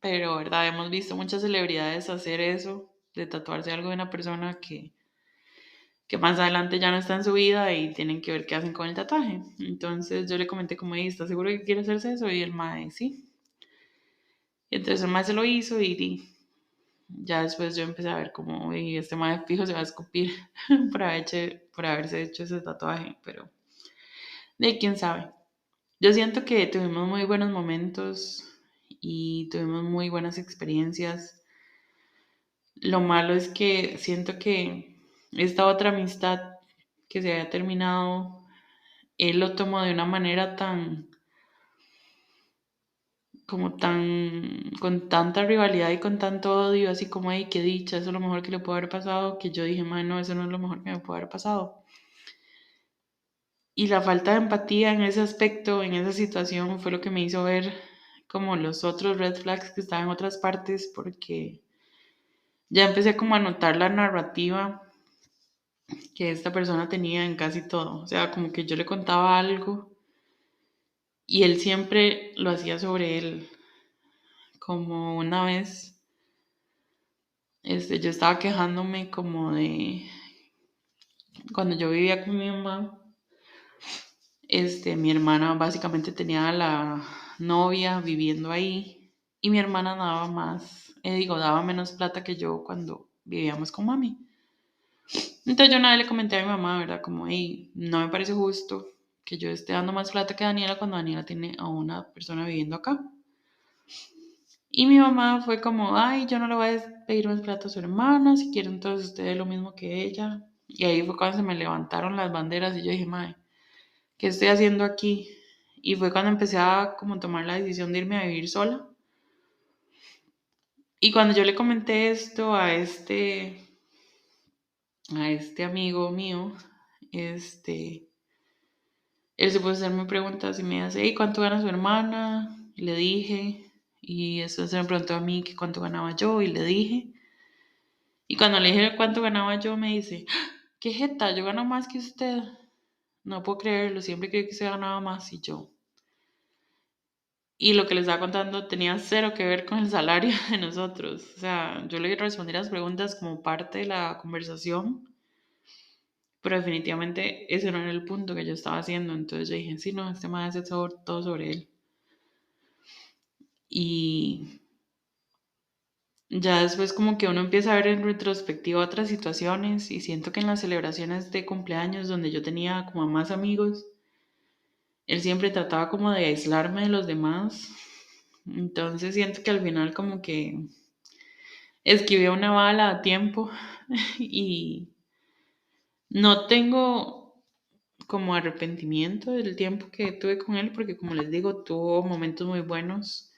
pero, ¿verdad? Hemos visto muchas celebridades hacer eso, de tatuarse algo de una persona que más adelante ya no está en su vida y tienen que ver qué hacen con el tatuaje. Entonces yo le comenté como, "Ey, ¿estás seguro que quiere hacerse eso?" Y el mae, sí. Y entonces el mae se lo hizo y ya después yo empecé a ver como, y este mae fijo se va a escupir por haberse hecho ese tatuaje, pero de quién sabe. Yo siento que tuvimos muy buenos momentos y tuvimos muy buenas experiencias. Lo malo es que siento que esta otra amistad que se había terminado, él lo tomó de una manera con tanta rivalidad y con tanto odio, así como, ay, qué dicha, eso es lo mejor que le puede haber pasado, que yo dije, no, eso no es lo mejor que me puede haber pasado. Y la falta de empatía en ese aspecto, en esa situación, fue lo que me hizo ver como los otros red flags que estaban en otras partes, porque ya empecé como a notar la narrativa que esta persona tenía en casi todo. O sea, como que yo le contaba algo y él siempre lo hacía sobre él. Como una vez, yo estaba quejándome como de cuando yo vivía con mi mamá, mi hermana básicamente tenía a la novia viviendo ahí y mi hermana daba más, daba menos plata que yo cuando vivíamos con mami. Entonces yo una vez le comenté a mi mamá, ¿verdad? Como, hey, no me parece justo que yo esté dando más plata que Daniela cuando Daniela tiene a una persona viviendo acá. Y mi mamá fue como, ay, yo no le voy a pedir más plata a su hermana, si quiere entonces usted dé lo mismo que ella. Y ahí fue cuando se me levantaron las banderas y yo dije, madre, ¿qué estoy haciendo aquí? Y fue cuando empecé a como tomar la decisión de irme a vivir sola. Y cuando yo le comenté esto a este amigo mío, él se puso a hacerme preguntas y me dice, hey, ¿cuánto gana su hermana? Y le dije, y eso se me preguntó a mí que cuánto ganaba yo y le dije. Y cuando le dije cuánto ganaba yo, me dice, ¡ah! ¿Qué jeta? Yo gano más que usted. No puedo creerlo, siempre creí que se ganaba más y yo. Y lo que les estaba contando tenía cero que ver con el salario de nosotros. O sea, yo le respondí las preguntas como parte de la conversación, pero definitivamente ese no era el punto que yo estaba haciendo. Entonces yo dije, sí, no, este me hace todo sobre él. Y ya después como que uno empieza a ver en retrospectiva otras situaciones y siento que en las celebraciones de cumpleaños donde yo tenía como a más amigos, él siempre trataba como de aislarme de los demás. Entonces siento que al final como que esquivé una bala a tiempo y no tengo como arrepentimiento del tiempo que tuve con él porque como les digo, tuvo momentos muy buenos.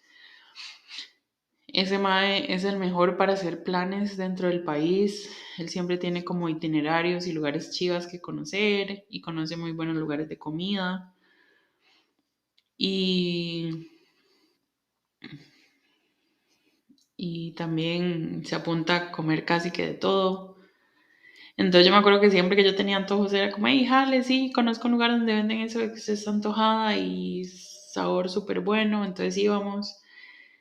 Ese mae es el mejor para hacer planes dentro del país. Él siempre tiene como itinerarios y lugares chivas que conocer y conoce muy buenos lugares de comida. Y, y también se apunta a comer casi que de todo. Entonces yo me acuerdo que siempre que yo tenía antojos era como, hey, jale, sí, conozco un lugar donde venden eso que se está antojada y sabor súper bueno. Entonces íbamos.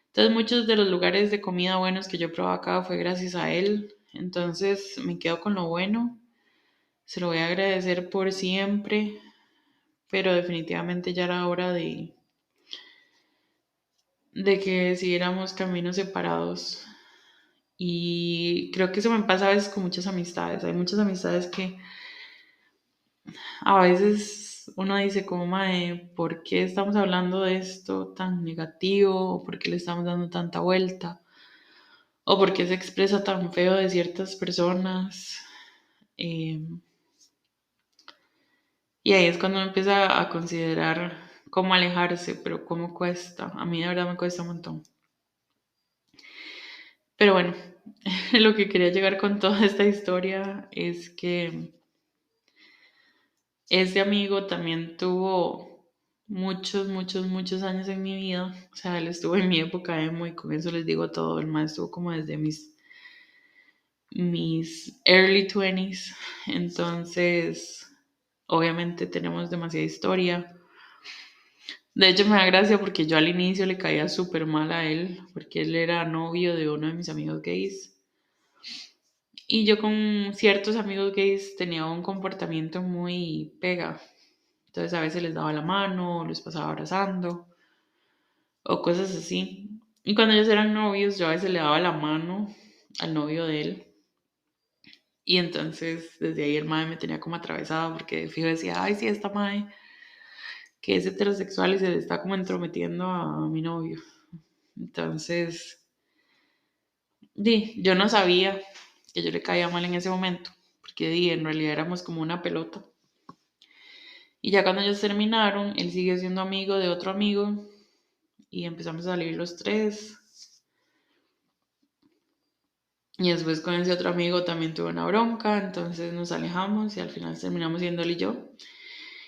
Entonces muchos de los lugares de comida buenos que yo probaba acá fue gracias a él. Entonces me quedo con lo bueno. Se lo voy a agradecer por siempre, pero definitivamente ya era hora de que siguiéramos caminos separados. Y creo que eso me pasa a veces con muchas amistades. Hay muchas amistades que a veces uno dice como, mae, ¿por qué estamos hablando de esto tan negativo? ¿O por qué le estamos dando tanta vuelta? ¿O por qué se expresa tan feo de ciertas personas? Eh, y ahí es cuando uno empieza a considerar cómo alejarse, pero cómo cuesta. A mí de verdad me cuesta un montón. Pero bueno, lo que quería llegar con toda esta historia es que Este amigo también tuvo muchos, muchos, muchos años en mi vida. O sea, él estuvo en mi época emo y con eso les digo todo. El más estuvo como desde mis early 20s. Entonces, obviamente tenemos demasiada historia. De hecho, me da gracia porque yo al inicio le caía súper mal a él, porque él era novio de uno de mis amigos gays. Y yo con ciertos amigos gays tenía un comportamiento muy pega. Entonces a veces les daba la mano, los pasaba abrazando o cosas así. Y cuando ellos eran novios, yo a veces le daba la mano al novio de él. Y entonces desde ahí el mae me tenía como atravesado porque fijo decía, ay, sí, esta mae que es heterosexual y se le está como entrometiendo a mi novio. Entonces, yo no sabía que yo le caía mal en ese momento, porque en realidad éramos como una pelota. Y ya cuando ellos terminaron, él siguió siendo amigo de otro amigo y empezamos a salir los tres. Y después con ese otro amigo también tuve una bronca, entonces nos alejamos y al final terminamos siendo él y yo.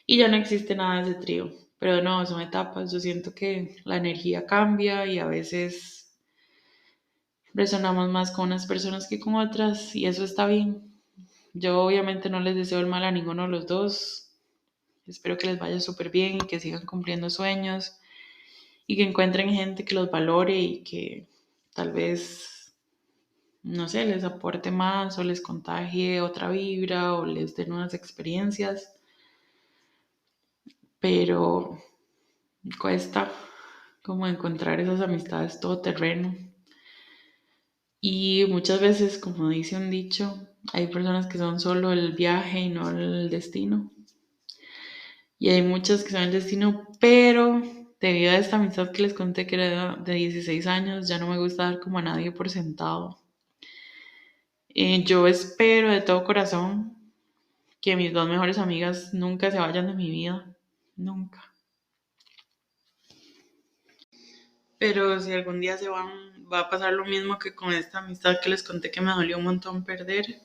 Y ya no existe nada de ese trío. Pero no, son etapas. Yo siento que la energía cambia y a veces resonamos más con unas personas que con otras y eso está bien. Yo obviamente no les deseo el mal a ninguno de los dos. Espero que les vaya súper bien y que sigan cumpliendo sueños y que encuentren gente que los valore y que tal vez, no sé, les aporte más o les contagie otra vibra o les dé nuevas experiencias. Pero cuesta como encontrar esas amistades todoterreno. Y muchas veces, como dice un dicho, hay personas que son solo el viaje y no el destino. Y hay muchas que son el destino, pero debido a esta amistad que les conté que era de 16 años, ya no me gusta dar como a nadie por sentado. Yo espero de todo corazón que mis dos mejores amigas nunca se vayan de mi vida, nunca. Pero si algún día se van, va a pasar lo mismo que con esta amistad que les conté que me dolió un montón perder,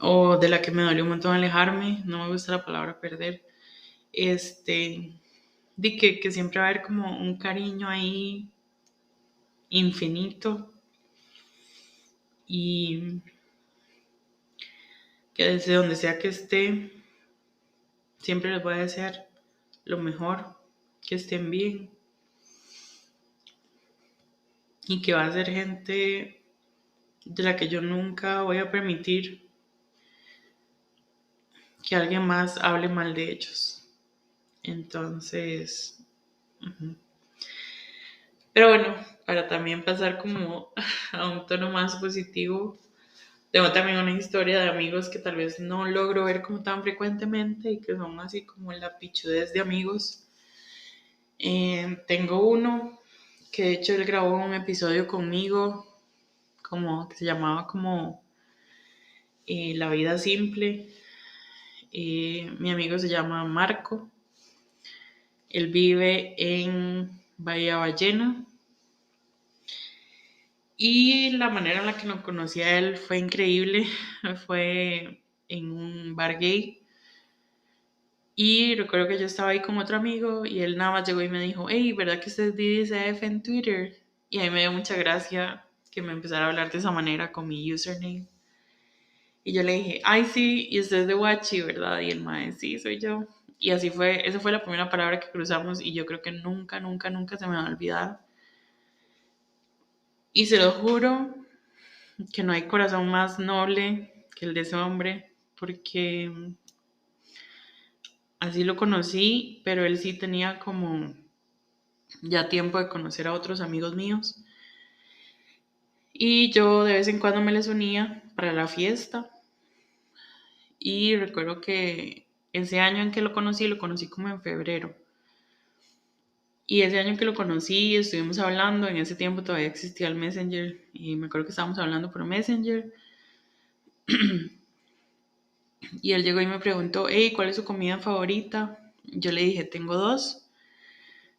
o de la que me dolió un montón alejarme, no me gusta la palabra perder. Di que siempre va a haber como un cariño ahí infinito y que desde donde sea que esté, siempre les voy a desear lo mejor, que estén bien y que va a ser gente de la que yo nunca voy a permitir que alguien más hable mal de ellos. Entonces, pero bueno, para también pasar como a un tono más positivo, tengo también una historia de amigos que tal vez no logro ver como tan frecuentemente y que son así como la pichudez de amigos. Tengo uno que de hecho él grabó un episodio conmigo como que se llamaba como La vida simple. Mi amigo se llama Marco. Él vive en Bahía Ballena. Y la manera en la que lo conocí a él fue increíble. Fue en un bar gay. Y recuerdo que yo estaba ahí con otro amigo y él nada más llegó y me dijo, hey, ¿verdad que usted es DDCF en Twitter? Y ahí me dio mucha gracia que me empezara a hablar de esa manera con mi username. Y yo le dije, ay, sí, y usted es de Wachi, ¿verdad? Y el mae, sí, soy yo. Y así fue, esa fue la primera palabra que cruzamos y yo creo que nunca, nunca, nunca se me va a olvidar. Y se lo juro que no hay corazón más noble que el de ese hombre, porque así lo conocí, pero él sí tenía como ya tiempo de conocer a otros amigos míos. Y yo de vez en cuando me les unía para la fiesta. Y recuerdo que ese año en que lo conocí como en febrero. Y ese año que lo conocí, estuvimos hablando, en ese tiempo todavía existía el Messenger, y me acuerdo que estábamos hablando por Messenger, y él llegó y me preguntó, hey, ¿cuál es su comida favorita? Yo le dije, tengo dos.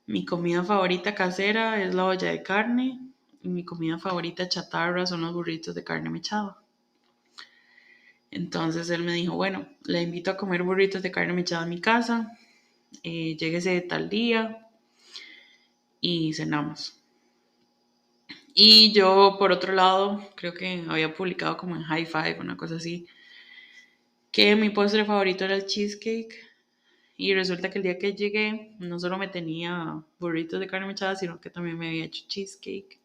Mi comida favorita casera es la olla de carne, y mi comida favorita chatarra son los burritos de carne mechada. Entonces él me dijo, bueno, le invito a comer burritos de carne mechada en mi casa, lléguese tal día y cenamos. Y yo, por otro lado, creo que había publicado como en High Five, una cosa así, que mi postre favorito era el cheesecake. Y resulta que el día que llegué, no solo me tenía burritos de carne mechada, sino que también me había hecho cheesecake.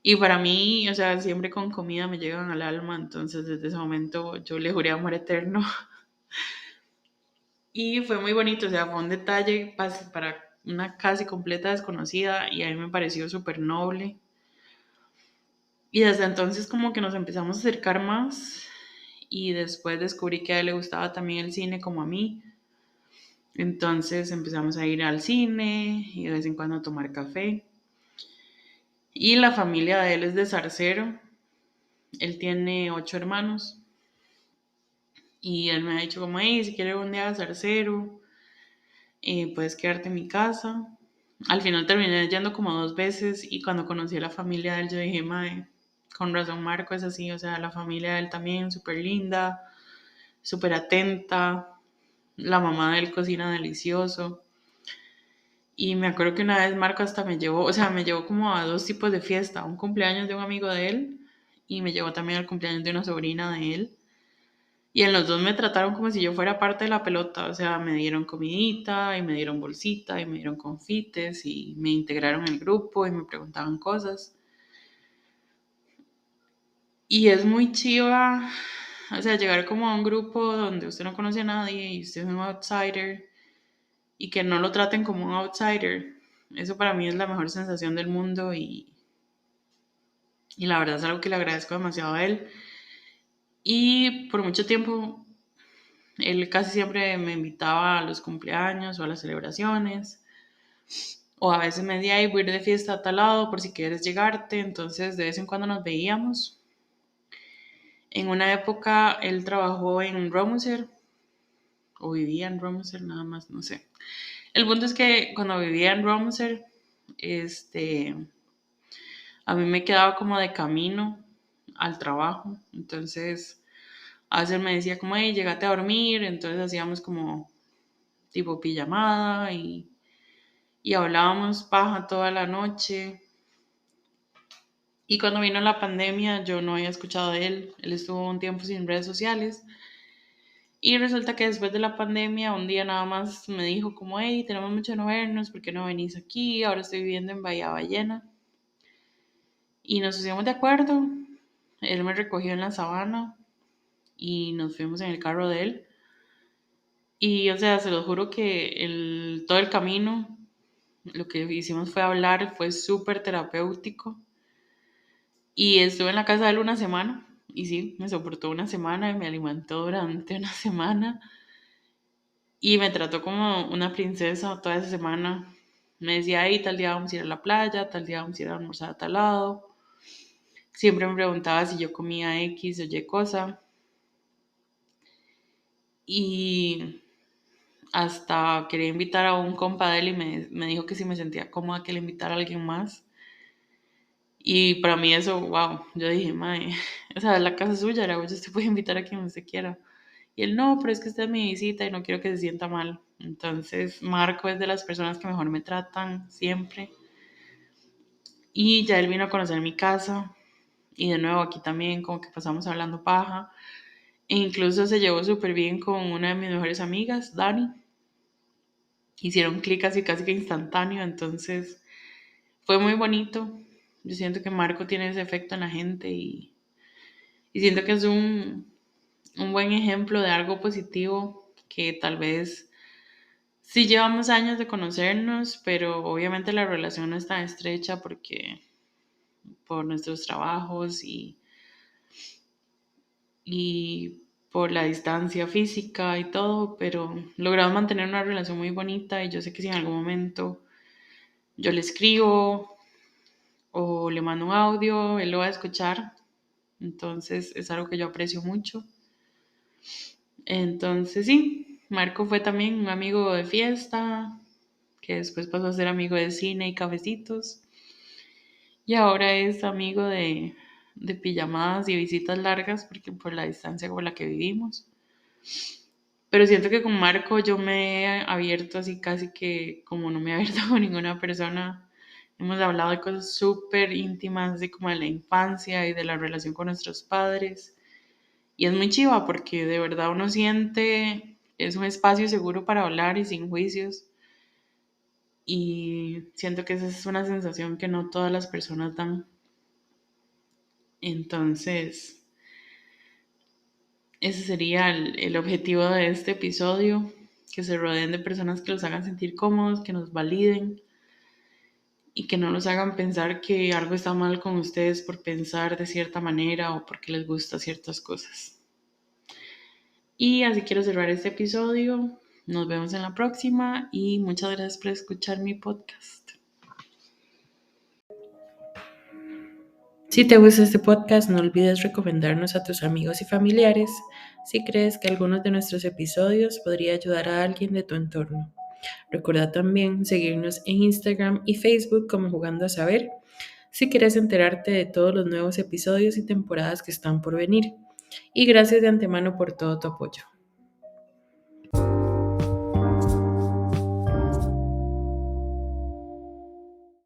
Y para mí, o sea, siempre con comida me llegan al alma, entonces desde ese momento yo le juré amor eterno. Y fue muy bonito, o sea, fue un detalle para una casi completa desconocida y a mí me pareció súper noble. Y desde entonces como que nos empezamos a acercar más y después descubrí que a él le gustaba también el cine como a mí. Entonces empezamos a ir al cine y de vez en cuando a tomar café. Y la familia de él es de Zarcero. Él tiene 8 hermanos. Y él me ha dicho como, hey, si quieres un día a Zarcero, puedes quedarte en mi casa. Al final terminé yendo como 2 veces y cuando conocí a la familia de él yo dije, mae, con razón Marco es así, o sea, la familia de él también súper linda, súper atenta, la mamá de él cocina delicioso. Y me acuerdo que una vez Marco hasta me llevó, o sea, me llevó como a 2 tipos de fiesta, un cumpleaños de un amigo de él y me llevó también al cumpleaños de una sobrina de él. Y en los dos me trataron como si yo fuera parte de la pelota, o sea, me dieron comidita y me dieron bolsita y me dieron confites y me integraron en el grupo y me preguntaban cosas. Y es muy chiva, o sea, llegar como a un grupo donde usted no conoce a nadie y usted es un outsider y que no lo traten como un outsider. Eso para mí es la mejor sensación del mundo y la verdad es algo que le agradezco demasiado a él. Y por mucho tiempo él casi siempre me invitaba a los cumpleaños o a las celebraciones. O a veces me decía, "Ay, voy a ir de fiesta a tal lado por si quieres llegarte". Entonces de vez en cuando nos veíamos. En una época él trabajó en Romuser o vivía en Romuser, nada más, no sé. El punto es que cuando vivía en Romuser, este, a mí me quedaba como de camino al trabajo. Entonces a veces me decía como, hey, llegate a dormir. Entonces hacíamos como tipo pijamada y hablábamos paja toda la noche. Y cuando vino la pandemia, yo no había escuchado de él. Él estuvo un tiempo sin redes sociales. Y resulta que después de la pandemia, un día nada más me dijo como, hey, tenemos mucho de no vernos, ¿por qué no venís aquí? Ahora estoy viviendo en Bahía Ballena. Y nos pusimos de acuerdo. Él me recogió en la sabana y nos fuimos en el carro de él. Y, o sea, se lo juro que todo el camino, lo que hicimos fue hablar, fue súper terapéutico. Y estuve en la casa de él una semana. Y sí, me soportó una semana y me alimentó durante una semana. Y me trató como una princesa toda esa semana. Me decía, ahí tal día vamos a ir a la playa, tal día vamos a ir a almorzar a tal lado. Siempre me preguntaba si yo comía X o Y cosa. Y hasta quería invitar a un compa de él y me dijo que si me sentía cómoda que le invitara a alguien más. Y para mí eso, wow, yo dije, mae, o sea, la casa es suya, la usted puede invitar a quien usted quiera. Y él, no, pero es que esta es mi visita y no quiero que se sienta mal. Entonces, Marco es de las personas que mejor me tratan siempre. Y ya él vino a conocer mi casa. Y de nuevo aquí también como que pasamos hablando paja. E incluso se llevó súper bien con una de mis mejores amigas, Dani. Hicieron clic así casi que instantáneo. Entonces, fue muy bonito. Yo siento que Marco tiene ese efecto en la gente y siento que es un buen ejemplo de algo positivo que tal vez sí llevamos años de conocernos, pero obviamente la relación no es tan estrecha porque por nuestros trabajos y por la distancia física y todo, pero logramos mantener una relación muy bonita y yo sé que si en algún momento yo le escribo o le mando un audio, él lo va a escuchar, entonces es algo que yo aprecio mucho. Entonces sí, Marco fue también un amigo de fiesta, que después pasó a ser amigo de cine y cafecitos. Y ahora es amigo de pijamadas y visitas largas porque por la distancia con la que vivimos. Pero siento que con Marco yo me he abierto así casi que como no me he abierto con ninguna persona. Hemos hablado de cosas súper íntimas, así como de la infancia y de la relación con nuestros padres. Y es muy chiva porque de verdad uno siente, es un espacio seguro para hablar y sin juicios. Y siento que esa es una sensación que no todas las personas dan. Entonces, ese sería el objetivo de este episodio, que se rodeen de personas que los hagan sentir cómodos, que nos validen y que no los hagan pensar que algo está mal con ustedes por pensar de cierta manera o porque les gusta ciertas cosas. Y así quiero cerrar este episodio. Nos vemos en la próxima y muchas gracias por escuchar mi podcast. Si te gusta este podcast, no olvides recomendarnos a tus amigos y familiares si crees que algunos de nuestros episodios podría ayudar a alguien de tu entorno. Recuerda también seguirnos en Instagram y Facebook como Jugando a Saber si quieres enterarte de todos los nuevos episodios y temporadas que están por venir. Y gracias de antemano por todo tu apoyo.